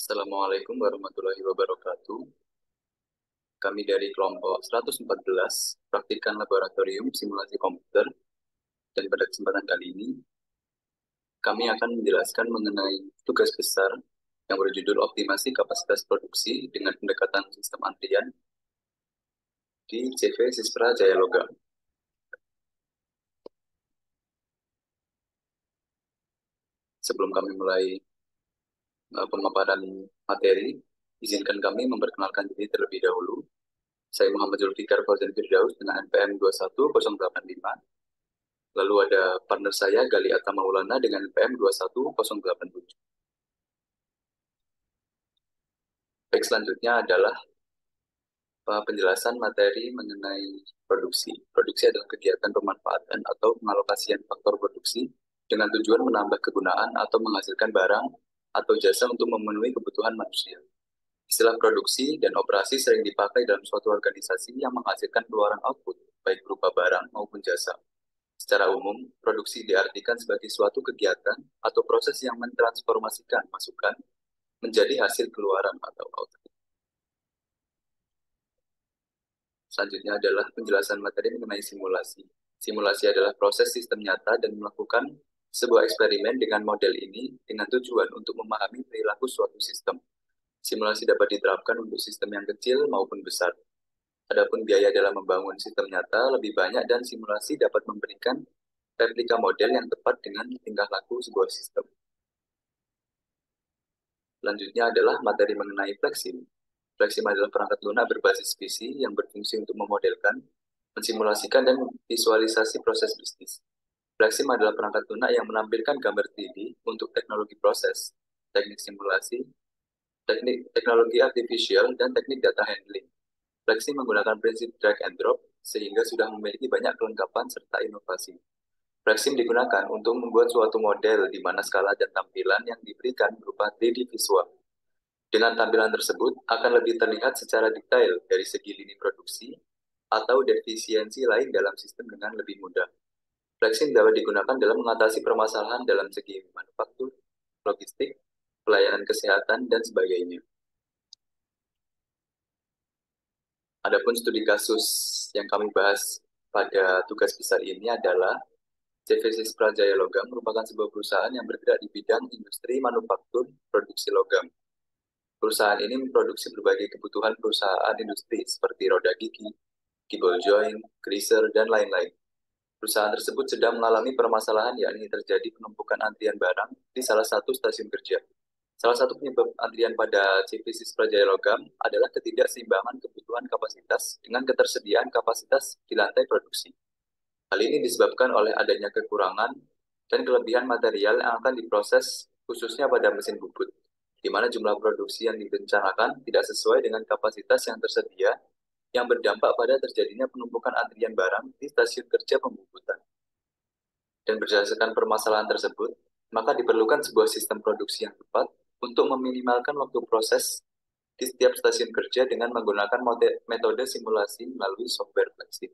Assalamualaikum warahmatullahi wabarakatuh. Kami dari kelompok 114, Praktikan Laboratorium Simulasi Komputer, dan pada kesempatan kali ini, kami akan menjelaskan mengenai tugas besar yang berjudul Optimasi Kapasitas Produksi dengan Pendekatan Sistem Antrian di CV Sispra Jaya Logam. Sebelum kami mulai pemaparan materi, izinkan kami memperkenalkan diri terlebih dahulu. Saya Muhammad Zulfikar Fauzan Firdaus dengan NPM 21085. Lalu ada partner saya, Gali Atta Maulana dengan NPM 21087. Baik, selanjutnya adalah penjelasan materi mengenai produksi. Produksi adalah kegiatan pemanfaatan atau pengalokasian faktor produksi dengan tujuan menambah kegunaan atau menghasilkan barang atau jasa untuk memenuhi kebutuhan manusia. Istilah produksi dan operasi sering dipakai dalam suatu organisasi yang menghasilkan keluaran output, baik berupa barang maupun jasa. Secara umum, produksi diartikan sebagai suatu kegiatan atau proses yang mentransformasikan masukan menjadi hasil keluaran atau output. Selanjutnya adalah penjelasan materi mengenai simulasi. Simulasi adalah proses sistem nyata dan melakukan sebuah eksperimen dengan model ini dengan tujuan untuk memahami perilaku suatu sistem. Simulasi dapat diterapkan untuk sistem yang kecil maupun besar. Adapun biaya dalam membangun sistem nyata lebih banyak dan simulasi dapat memberikan replika model yang tepat dengan tingkah laku sebuah sistem. Selanjutnya adalah materi mengenai Flexim. Flexim adalah perangkat lunak berbasis PC yang berfungsi untuk memodelkan, mensimulasikan, dan visualisasi proses bisnis. Flexim adalah perangkat lunak yang menampilkan gambar 3D untuk teknologi proses, teknik simulasi, teknik teknologi artificial, dan teknik data handling. Flexim menggunakan prinsip drag and drop sehingga sudah memiliki banyak kelengkapan serta inovasi. Flexim digunakan untuk membuat suatu model di mana skala dan tampilan yang diberikan berupa 3D visual. Dengan tampilan tersebut akan lebih terlihat secara detail dari segi lini produksi atau defisiensi lain dalam sistem dengan lebih mudah. Flexing dapat digunakan dalam mengatasi permasalahan dalam segi manufaktur, logistik, pelayanan kesehatan, dan sebagainya. Adapun studi kasus yang kami bahas pada tugas besar ini adalah CVC Prajaya Logam merupakan sebuah perusahaan yang bergerak di bidang industri manufaktur produksi logam. Perusahaan ini memproduksi berbagai kebutuhan perusahaan industri seperti roda gigi, keyboard joint, greaser, dan lain-lain. Perusahaan tersebut sedang mengalami permasalahan yakni terjadi penumpukan antrian barang di salah satu stasiun kerja. Salah satu penyebab antrian pada CVC Prajaya Logam adalah ketidakseimbangan kebutuhan kapasitas dengan ketersediaan kapasitas di lantai produksi. Hal ini disebabkan oleh adanya kekurangan dan kelebihan material yang akan diproses khususnya pada mesin bubut, di mana jumlah produksi yang direncanakan tidak sesuai dengan kapasitas yang tersedia, yang berdampak pada terjadinya penumpukan antrian barang di stasiun kerja pembubutan. Dan berdasarkan permasalahan tersebut, maka diperlukan sebuah sistem produksi yang tepat untuk meminimalkan waktu proses di setiap stasiun kerja dengan menggunakan metode simulasi melalui software Flexim.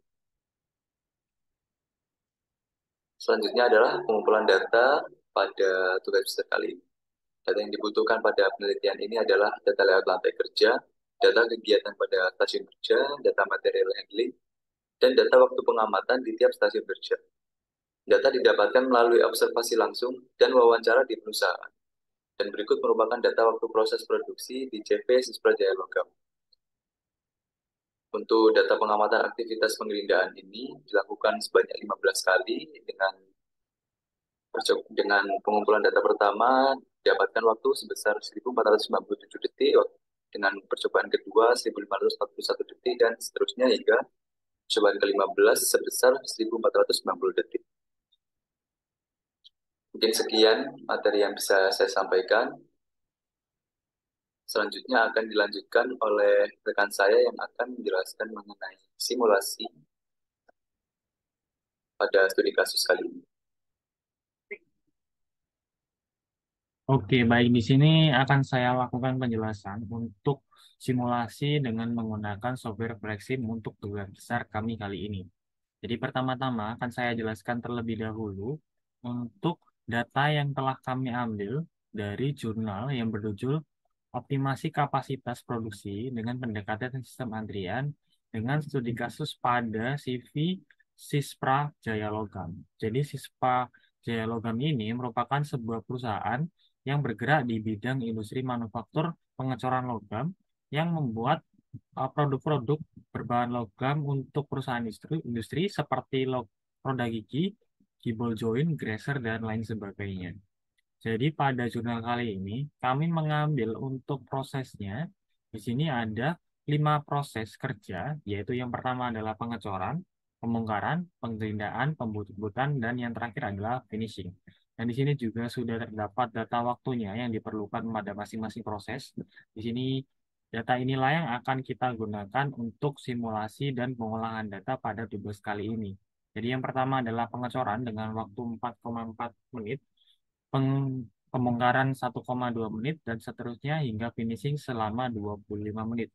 Selanjutnya adalah pengumpulan data pada tugas besar kali ini. Data yang dibutuhkan pada penelitian ini adalah data lewat lantai kerja, data kegiatan pada stasiun kerja, data material handling, dan data waktu pengamatan di tiap stasiun kerja. Data didapatkan melalui observasi langsung dan wawancara di perusahaan. Dan berikut merupakan data waktu proses produksi di CV Sispra Jaya Logam. Untuk data pengamatan aktivitas pengerindaan ini dilakukan sebanyak 15 kali dengan pengumpulan data pertama dapatkan waktu sebesar 1497 detik, dengan percobaan kedua 1541 detik, dan seterusnya hingga percobaan ke-15 sebesar 1490 detik. Mungkin sekian materi yang bisa saya sampaikan. Selanjutnya akan dilanjutkan oleh rekan saya yang akan menjelaskan mengenai simulasi pada studi kasus kali ini. Oke, baik. Di sini akan saya lakukan penjelasan untuk simulasi dengan menggunakan software Flexim untuk tugas besar kami kali ini. Jadi pertama-tama akan saya jelaskan terlebih dahulu untuk data yang telah kami ambil dari jurnal yang berjudul optimasi kapasitas produksi dengan pendekatan sistem antrian dengan studi kasus pada CV Sispra Jaya Logam. Jadi Sispa Jaya Logam ini merupakan sebuah perusahaan yang bergerak di bidang industri manufaktur pengecoran logam yang membuat produk-produk berbahan logam untuk perusahaan industri seperti roda gigi, keyboard joint, grazer, dan lain sebagainya. Jadi pada jurnal kali ini kami mengambil untuk prosesnya. Di sini ada 5 proses kerja, yaitu yang pertama adalah pengecoran, pembongkaran, penggerindaan, pembut-butan, dan yang terakhir adalah finishing. Dan di sini juga sudah terdapat data waktunya yang diperlukan pada masing-masing proses. Di sini data inilah yang akan kita gunakan untuk simulasi dan pengolahan data pada tugas kali ini. Jadi yang pertama adalah pengecoran dengan waktu 4,4 menit, pembongkaran 1,2 menit, dan seterusnya hingga finishing selama 25 menit.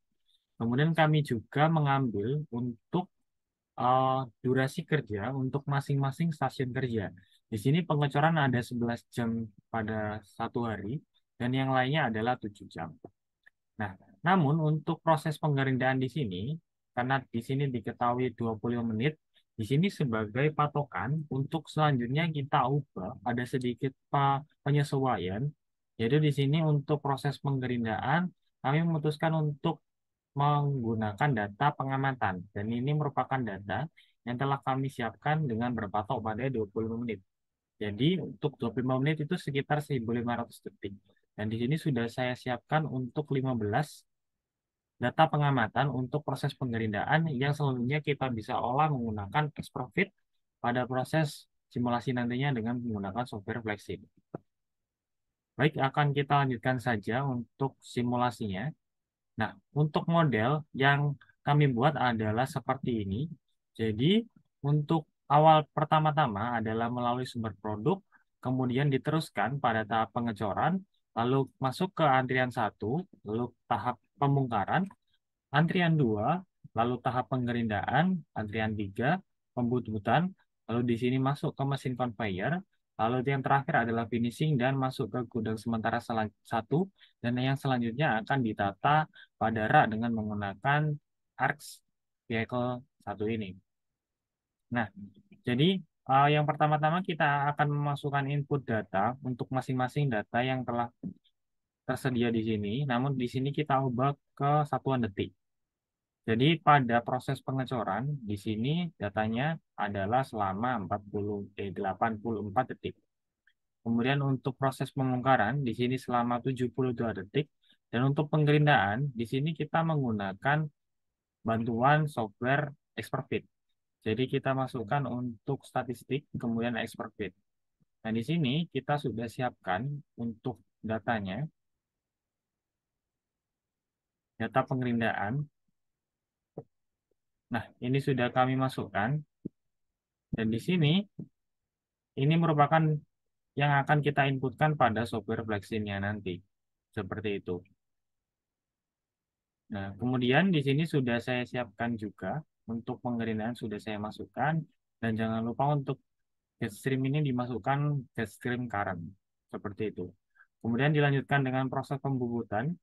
Kemudian kami juga mengambil untuk durasi kerja untuk masing-masing stasiun kerja. Di sini pengecoran ada 11 jam pada satu hari, dan yang lainnya adalah 7 jam. Nah, namun untuk proses pengerindaan di sini, karena di sini diketahui 20 menit, di sini sebagai patokan untuk selanjutnya kita ubah ada sedikit penyesuaian, yaitu di sini untuk proses pengerindaan kami memutuskan untuk menggunakan data pengamatan, dan ini merupakan data yang telah kami siapkan dengan berpatok pada 25 menit. Jadi untuk 25 menit itu sekitar 1.500 detik. Dan di sini sudah saya siapkan untuk 15 data pengamatan untuk proses pengerindaan yang selanjutnya kita bisa olah menggunakan Xprofit pada proses simulasi nantinya dengan menggunakan software Flexit. Baik, akan kita lanjutkan saja untuk simulasinya. Nah, untuk model yang kami buat adalah seperti ini. Jadi, untuk awal pertama-tama adalah melalui sumber produk, kemudian diteruskan pada tahap pengecoran, lalu masuk ke antrian 1, lalu tahap pembongkaran, antrian 2, lalu tahap pengerindaan, antrian 3, pembut-butan, lalu di sini masuk ke mesin conveyor, lalu yang terakhir adalah finishing dan masuk ke gudang sementara 1, dan yang selanjutnya akan ditata pada rak dengan menggunakan ARX Vehicle 1 ini. Nah, jadi yang pertama-tama kita akan memasukkan input data untuk masing-masing data yang telah tersedia di sini, namun di sini kita ubah ke satuan detik. Jadi pada proses pengecoran di sini datanya adalah selama 84 detik. Kemudian untuk proses pembongkaran di sini selama 72 detik, dan untuk penggerindaan di sini kita menggunakan bantuan software Expertfit. Jadi kita masukkan untuk statistik kemudian Expertfit. Nah, di sini kita sudah siapkan untuk datanya, data penggerindaan. Nah, ini sudah kami masukkan, dan di sini ini merupakan yang akan kita inputkan pada software Flexin-nya nanti. Seperti itu. Nah, kemudian di sini sudah saya siapkan juga untuk pengerindaan sudah saya masukkan, dan jangan lupa untuk getstream ini dimasukkan getstream current. Seperti itu. Kemudian dilanjutkan dengan proses pembubutan.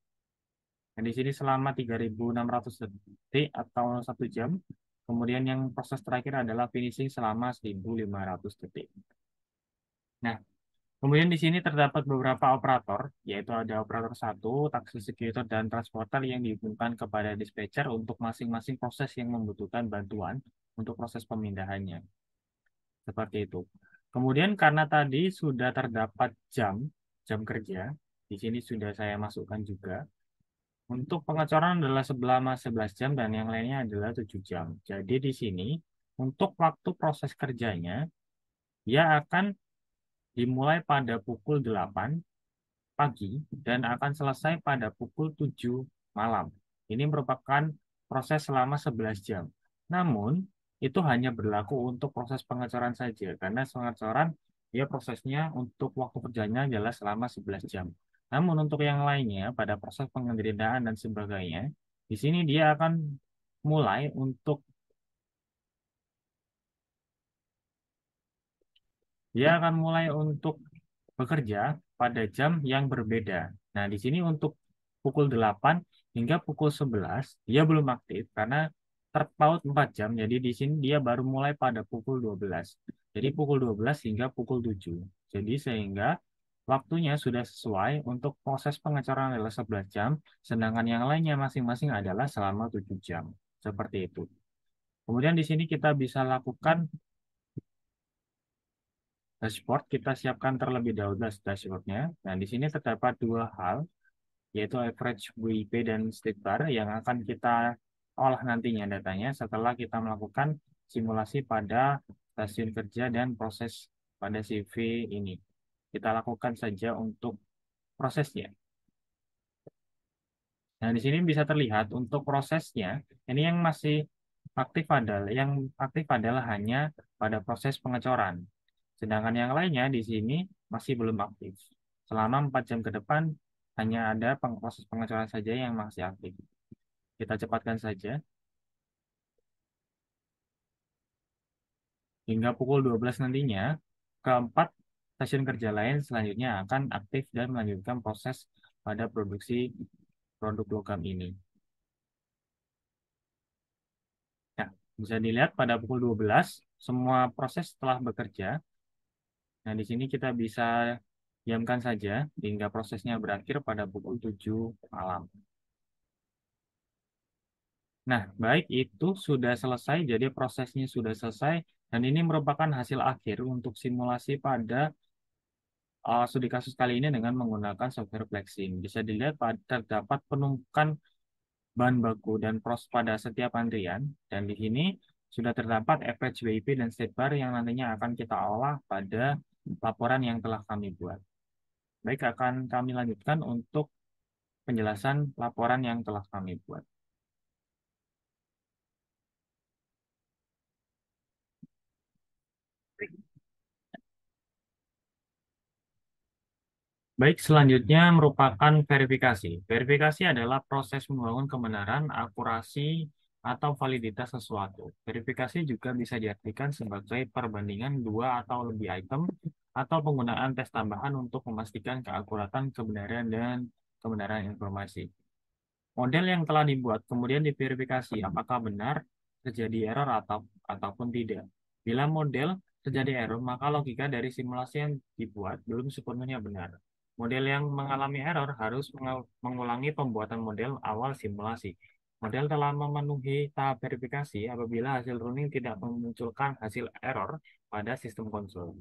Nah, di sini selama 3.600 detik atau 1 jam. Kemudian yang proses terakhir adalah finishing selama 1.500 detik. Nah, kemudian di sini terdapat beberapa operator, yaitu ada operator 1, taksi executor, dan transporter yang dihubungkan kepada dispatcher untuk masing-masing proses yang membutuhkan bantuan untuk proses pemindahannya. Seperti itu. Kemudian karena tadi sudah terdapat jam kerja, di sini sudah saya masukkan juga. Untuk pengecoran adalah selama 11 jam dan yang lainnya adalah 7 jam. Jadi di sini untuk waktu proses kerjanya, dia akan dimulai pada pukul 8 pagi dan akan selesai pada pukul 7 malam. Ini merupakan proses selama 11 jam. Namun, itu hanya berlaku untuk proses pengecoran saja, karena pengecoran dia prosesnya untuk waktu kerjanya adalah selama 11 jam. Namun untuk yang lainnya, pada proses pengerjaan dan sebagainya, di sini mulai untuk dia akan mulai untuk bekerja pada jam yang berbeda. Nah, di sini untuk pukul 8 hingga pukul 11 dia belum aktif karena terpaut 4 jam. Jadi di sini dia baru mulai pada pukul 12. Jadi pukul 12 hingga pukul 7. Jadi sehingga waktunya sudah sesuai untuk proses pengecoran adalah 11 jam, sedangkan yang lainnya masing-masing adalah selama 7 jam. Seperti itu. Kemudian di sini kita bisa lakukan dashboard. Kita siapkan terlebih dahulu dashboardnya. Nah, di sini terdapat dua hal, yaitu average WIP dan state bar yang akan kita olah nantinya datanya setelah kita melakukan simulasi pada stasiun kerja dan proses pada CV ini. Kita lakukan saja untuk prosesnya. Nah, di sini bisa terlihat untuk prosesnya, ini yang aktif adalah hanya pada proses pengecoran. Sedangkan yang lainnya di sini masih belum aktif. Selama 4 jam ke depan hanya ada proses pengecoran saja yang masih aktif. Kita cepatkan saja. Hingga pukul 12 nantinya, keempat stasiun kerja lain selanjutnya akan aktif dan melanjutkan proses pada produksi produk logam ini. Nah, bisa dilihat pada pukul 12, semua proses telah bekerja. Nah, di sini kita bisa diamkan saja hingga prosesnya berakhir pada pukul 7 malam. Nah, baik itu sudah selesai, jadi prosesnya sudah selesai, dan ini merupakan hasil akhir untuk simulasi pada studi kasus kali ini dengan menggunakan software Flexing. Bisa dilihat terdapat penumpukan bahan baku dan pros pada setiap antrian, dan di sini sudah terdapat average WIP dan state bar yang nantinya akan kita olah pada laporan yang telah kami buat. Baik, akan kami lanjutkan untuk penjelasan laporan yang telah kami buat. Baik, selanjutnya merupakan verifikasi. Verifikasi adalah proses membangun kebenaran, akurasi, atau validitas sesuatu. Verifikasi juga bisa diartikan sebagai perbandingan dua atau lebih item atau penggunaan tes tambahan untuk memastikan keakuratan, kebenaran, dan kebenaran informasi. Model yang telah dibuat kemudian diverifikasi apakah benar terjadi error ataupun tidak. Bila model terjadi error, maka logika dari simulasi yang dibuat belum sepenuhnya benar. Model yang mengalami error harus mengulangi pembuatan model awal simulasi. Model telah memenuhi tahap verifikasi apabila hasil running tidak memunculkan hasil error pada sistem konsol.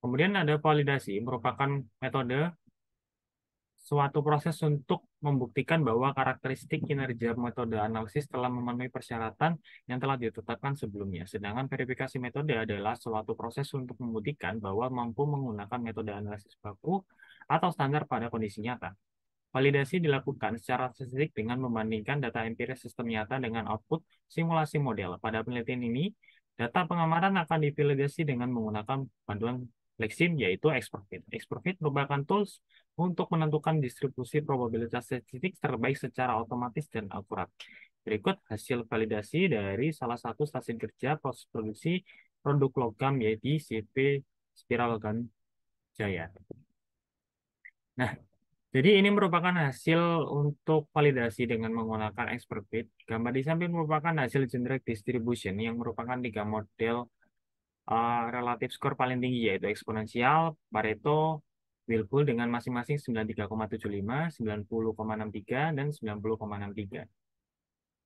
Kemudian ada validasi, merupakan metode suatu proses untuk membuktikan bahwa karakteristik kinerja metode analisis telah memenuhi persyaratan yang telah ditetapkan sebelumnya. Sedangkan verifikasi metode adalah suatu proses untuk membuktikan bahwa mampu menggunakan metode analisis baku atau standar pada kondisi nyata. Validasi dilakukan secara statistik dengan membandingkan data empiris sistem nyata dengan output simulasi model. Pada penelitian ini, data pengamaran akan divalidasi dengan menggunakan panduan Lexim, yaitu Expertfit. Expertfit merupakan tools untuk menentukan distribusi probabilitas statistik terbaik secara otomatis dan akurat. Berikut hasil validasi dari salah satu stasiun kerja proses produksi produk logam, yaitu CV Spiral Logam Jaya. Nah, jadi ini merupakan hasil untuk validasi dengan menggunakan Expertfit. Gambar di samping merupakan hasil generic distribution yang merupakan tiga model relatif skor paling tinggi, yaitu eksponensial, Pareto, Wilpool dengan masing-masing 93,75, 90,63, dan 90,63.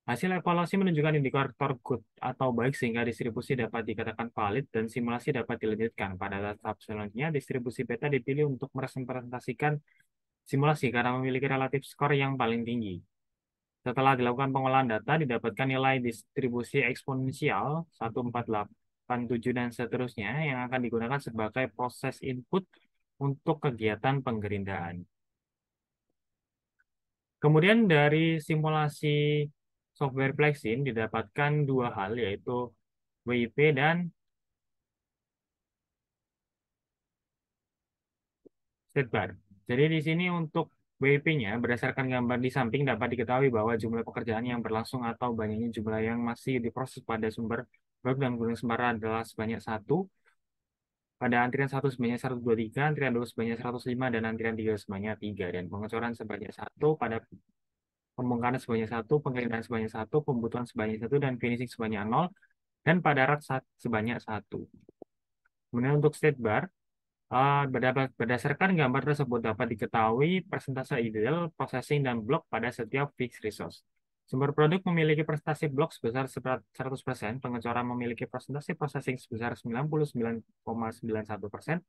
Hasil evaluasi menunjukkan indikator good atau baik sehingga distribusi dapat dikatakan valid dan simulasi dapat dilanjutkan. Pada tahap selanjutnya, distribusi beta dipilih untuk merepresentasikan simulasi karena memiliki relatif skor yang paling tinggi. Setelah dilakukan pengolahan data, didapatkan nilai distribusi eksponensial 1487 dan seterusnya yang akan digunakan sebagai proses input untuk kegiatan penggerindaan. Kemudian dari simulasi software Plexin didapatkan dua hal, yaitu WIP dan state bar. Jadi di sini untuk WIP-nya berdasarkan gambar di samping dapat diketahui bahwa jumlah pekerjaan yang berlangsung atau banyaknya jumlah yang masih diproses pada sumber web dan gunung Sembara adalah sebanyak 1. Pada antrian 1 sebanyak 123, antrian 2 sebanyak 105, dan antrian 3 sebanyak 3. Dan pengecoran sebanyak 1 pada pembongkaran sebanyak 1, penggalian sebanyak 1, pembutuhan sebanyak 1, dan finishing sebanyak 0, dan pada rak sebanyak 1. Kemudian untuk state bar, berdasarkan gambar tersebut dapat diketahui persentase ideal processing dan blok pada setiap fixed resource. Sumber produk memiliki presentasi blok sebesar 100%, pengecoran memiliki presentasi processing sebesar 99,91%,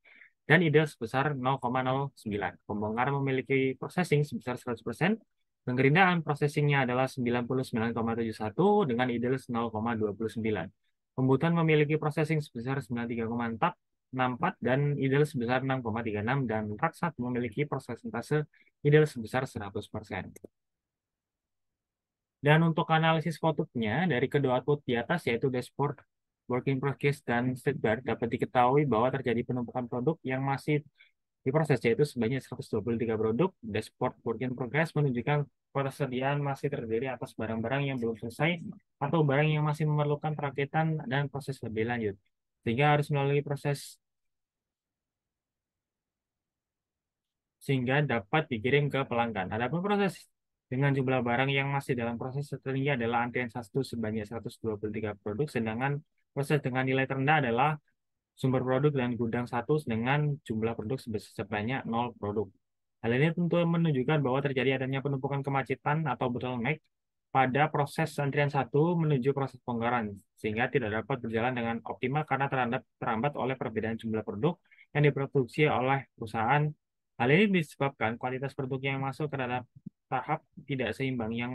dan ideal sebesar 0,09. Pembongkaran memiliki processing sebesar 100%, pengerindaan processingnya adalah 99,71 dengan ideal 0,29. Pembutuhan memiliki processing sebesar 93,64 dan ideal sebesar 6,36, dan Raksat memiliki persentase ideal sebesar 100%. Dan untuk analisis outputnya dari kedua output di atas yaitu dashboard, work in progress, dan state bar dapat diketahui bahwa terjadi penumpukan produk yang masih diproses yaitu sebanyak 123 produk. Dashboard work in progress menunjukkan persediaan masih terdiri atas barang-barang yang belum selesai atau barang yang masih memerlukan perakitan dan proses lebih lanjut, sehingga harus melalui proses sehingga dapat dikirim ke pelanggan. Adapun proses dengan jumlah barang yang masih dalam proses tertinggi adalah antrian 1 sebanyak 123 produk, sedangkan proses dengan nilai terendah adalah sumber produk dan gudang 1 dengan jumlah produk sebanyak 0 produk. Hal ini tentu menunjukkan bahwa terjadi adanya penumpukan kemacetan atau bottleneck pada proses antrian 1 menuju proses pembongkaran, sehingga tidak dapat berjalan dengan optimal karena terambat oleh perbedaan jumlah produk yang diproduksi oleh perusahaan. Hal ini disebabkan kualitas produk yang masuk ke dalam tahap tidak seimbang yang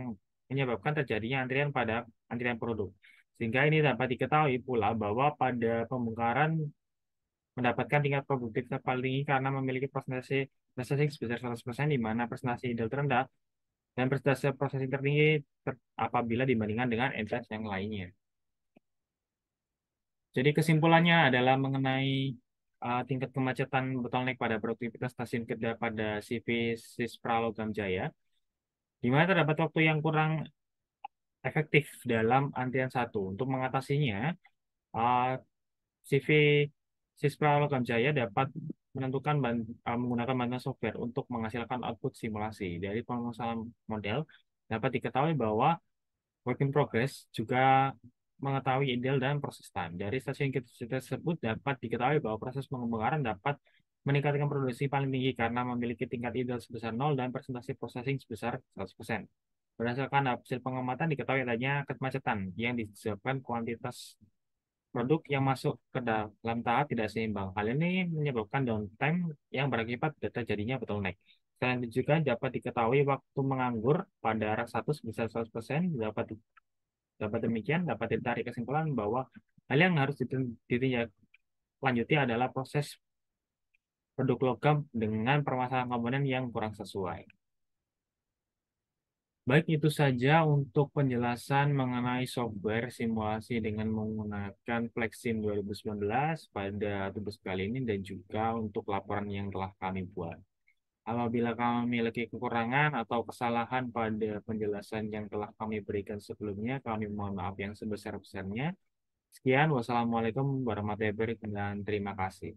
menyebabkan terjadinya antrian pada antrian produk. Sehingga ini dapat diketahui pula bahwa pada pembongkaran mendapatkan tingkat produktivitas paling tinggi karena memiliki presentasi processing sebesar 100%, di mana presentasi ideal terendah dan presentasi processing tertinggi apabila dibandingkan dengan entitas yang lainnya. Jadi kesimpulannya adalah mengenai tingkat kemacetan bottleneck pada produktivitas stasiun kerja pada CV Sispra Logam Jaya, di mana terdapat waktu yang kurang efektif dalam antrian 1. Untuk mengatasinya, uh, CV Sispra Logam Jaya dapat menggunakan bantuan software untuk menghasilkan output simulasi. Dari permasalahan model, dapat diketahui bahwa work in progress juga mengetahui ideal dan proses time. Dari stasiun tersebut dapat diketahui bahwa proses pengembangkan dapat meningkatkan produksi paling tinggi karena memiliki tingkat ideal sebesar 0 dan presentasi processing sebesar 100%. Berdasarkan hasil pengamatan diketahui adanya kemacetan yang disebabkan kuantitas produk yang masuk ke dalam tahap tidak seimbang. Hal ini menyebabkan downtime yang berakibat terjadinya bottleneck. Selain itu juga dapat diketahui waktu menganggur pada rak 1 sebesar 100%. Dapat demikian, dapat ditarik kesimpulan bahwa hal yang harus ditindaklanjuti adalah proses produk logam dengan permasalahan komponen yang kurang sesuai. Baik, itu saja untuk penjelasan mengenai software simulasi dengan menggunakan Flexsim 2019 pada tugas kali ini dan juga untuk laporan yang telah kami buat. Apabila kami memiliki kekurangan atau kesalahan pada penjelasan yang telah kami berikan sebelumnya, kami mohon maaf yang sebesar-besarnya. Sekian, wassalamualaikum warahmatullahi wabarakatuh, dan terima kasih.